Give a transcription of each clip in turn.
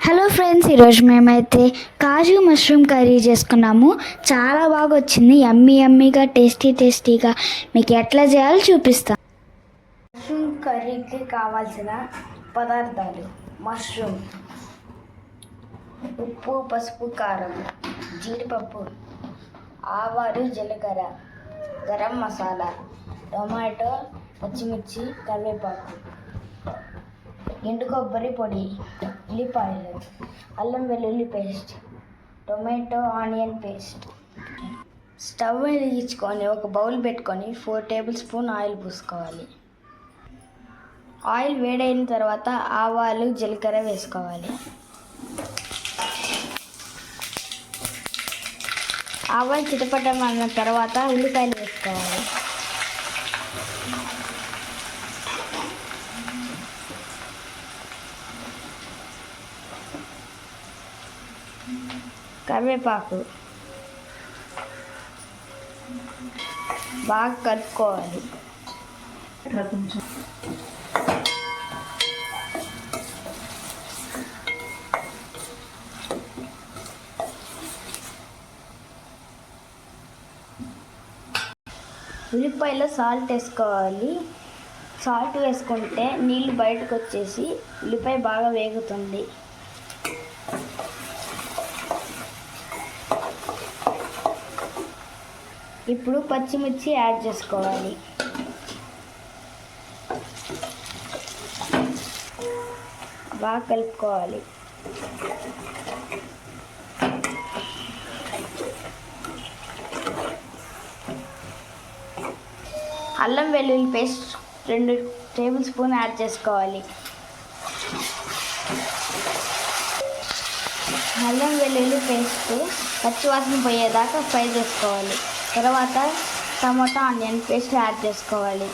Hello friends, ఈరోజు మేమైతే కాజు mushroom curry చేసుకున్నాము. చాలా బాగా వచ్చింది. యమ్మీగా టేస్టీగా మీకు ఎట్లా చేయాలో చూపిస్తాను. మష్రూమ్ కర్రీకి కావాల్సిన పదార్థాలు: మష్రూమ్, ఉప్పు, పసుపు, కారం, జీడిపప్పు, ఆవాలు, జీలకర్ర, గరం మసాలా, టొమాటో, పచ్చిమిర్చి, కరివేపాకు, ఎండు కొబ్బరి పొడి, ఉల్లిపాయలు, అల్లం వెల్లుల్లి paste, tomato onion paste. Stove వెలిగించుకొని ఒక బౌల్ పెట్టుకొని 4 టేబుల్ స్పూన్ ఆయిల్ పోసుకోవాలి. ఆయిల్ వేడైన తర్వాత ఆవాలు, జీలకర్ర వేసుకోవాలి. ఆవాలు చిటపటమన్న తర్వాత ఉల్లిపాయలు వేసుకోవాలి. కరివేపాకు బాగా కలుపుకోవాలి. ఉల్లిపాయలో సాల్ట్ వేసుకోవాలి. సాల్ట్ వేసుకుంటే నీళ్ళు బయటకు వచ్చేసి ఉల్లిపాయ బాగా వేగుతుంది. ఇప్పుడు పచ్చిమిర్చి యాడ్ చేసుకోవాలి. బాగా కలుపుకోవాలి. అల్లం వెల్లుల్లి పేస్ట్ 2 టేబుల్ స్పూన్ యాడ్ చేసుకోవాలి. అల్లం వెల్లుల్లి పేస్ట్ పచ్చివాసన పోయేదాకా ఫ్రై చేసుకోవాలి. తర్వాత టమాటా ఆనియన్ పేస్ట్ యాడ్ చేసుకోవాలి.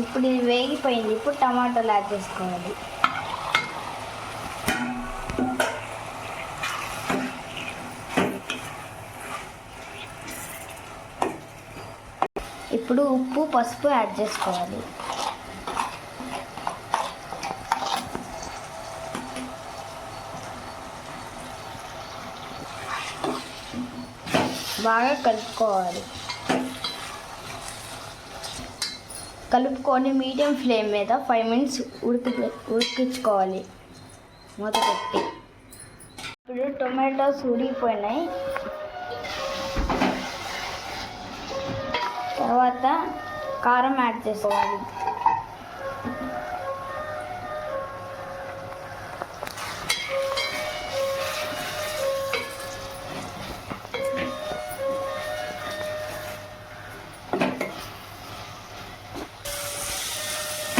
ఇప్పుడు ఇది వేగిపోయింది. ఇప్పుడు టమాటాలు యాడ్ చేసుకోవాలి. ఇప్పుడు ఉప్పు, పసుపు యాడ్ చేసుకోవాలి. బాగా కలుపుకోవాలి. కలుపుకొని మీడియం ఫ్లేమ్ మీద 5 మినిట్స్ ఉడికించుకోవాలి మూత పెట్టి. ఇప్పుడు టొమాటోస్ ఉడికిపోయినాయి. తర్వాత కారం యాడ్ చేసుకోవాలి.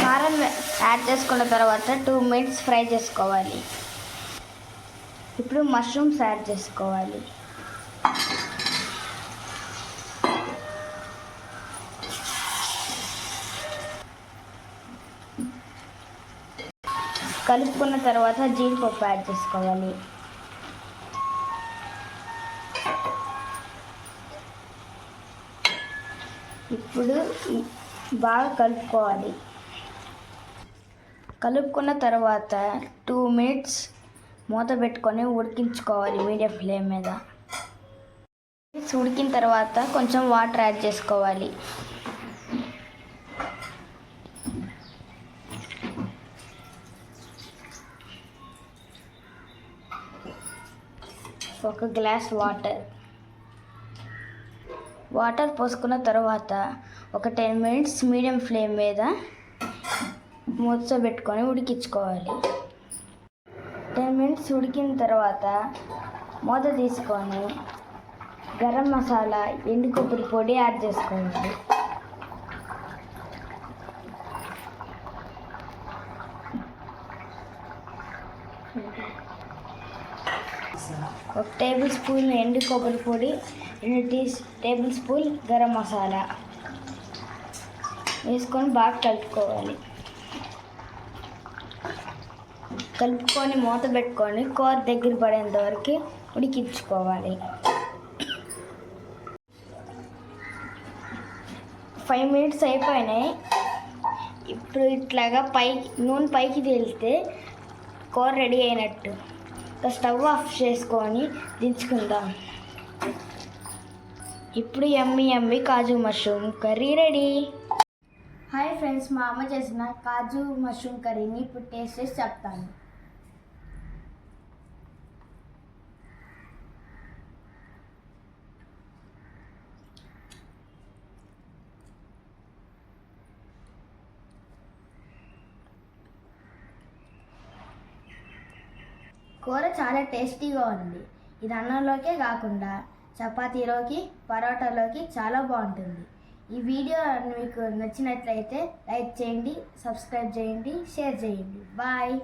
కారం యాడ్ చేసుకున్న తర్వాత 2 మినిట్స్ ఫ్రై చేసుకోవాలి. ఇప్పుడు మష్రూమ్స్ యాడ్ చేసుకోవాలి. కలుపుకున్న తర్వాత జీడిపప్పు యాడ్ చేసుకోవాలి. ఇప్పుడు బాగా కలుపుకోవాలి. కలుపుకున్న తర్వాత 2 మినిట్స్ మూత పెట్టుకొని ఉడికించుకోవాలి మీడియం ఫ్లేమ్ మీద. ఉడికిన తర్వాత కొంచెం వాటర్ యాడ్ చేసుకోవాలి. ఒక గ్లాస్ వాటర్ పోసుకున్న తర్వాత ఒక 10 మినిట్స్ మీడియం ఫ్లేమ్ మీద మూత పెట్టుకొని ఉడికించుకోవాలి. 10 మినిట్స్ ఉడికిన తర్వాత మూత తీసుకొని గరం మసాలా, ఎండు కొబ్బరి పొడి యాడ్ చేసుకోవాలి. ఒక టేబుల్ స్పూన్ ఎండు కొబ్బరి పొడి, 2 టేబుల్ స్పూన్ గరం మసాలా వేసుకొని బాగా కలుపుకోవాలి. కలుపుకొని మూత పెట్టుకొని కూర దగ్గర పడేంత వరకు ఉడికించుకోవాలి. 5 minutes అయిపోయినాయి. ఇప్పుడు ఇట్లాగా నూనె పైకి తేలితే కూర రెడీ అయినట్టు. స్టవ్ ఆఫ్ చేసుకొని దించుకుందాం. ఇప్పుడు yummy kaju mushroom curry ready. Hi friends, మా అమ్మ చేసిన కాజు మష్రూమ్ కర్రీని ఇప్పుడు టేస్ట్ చేసి చెప్తాను. కూర చాలా టేస్టీగా ఉంది. ఇది అన్నంలోకే కాకుండా చపాతీలోకి, పరోటాలోకి చాలా బాగుంటుంది. ఈ వీడియో మీకు నచ్చినట్లయితే లైక్ చేయండి, సబ్స్క్రైబ్ చేయండి, షేర్ చేయండి. బాయ్.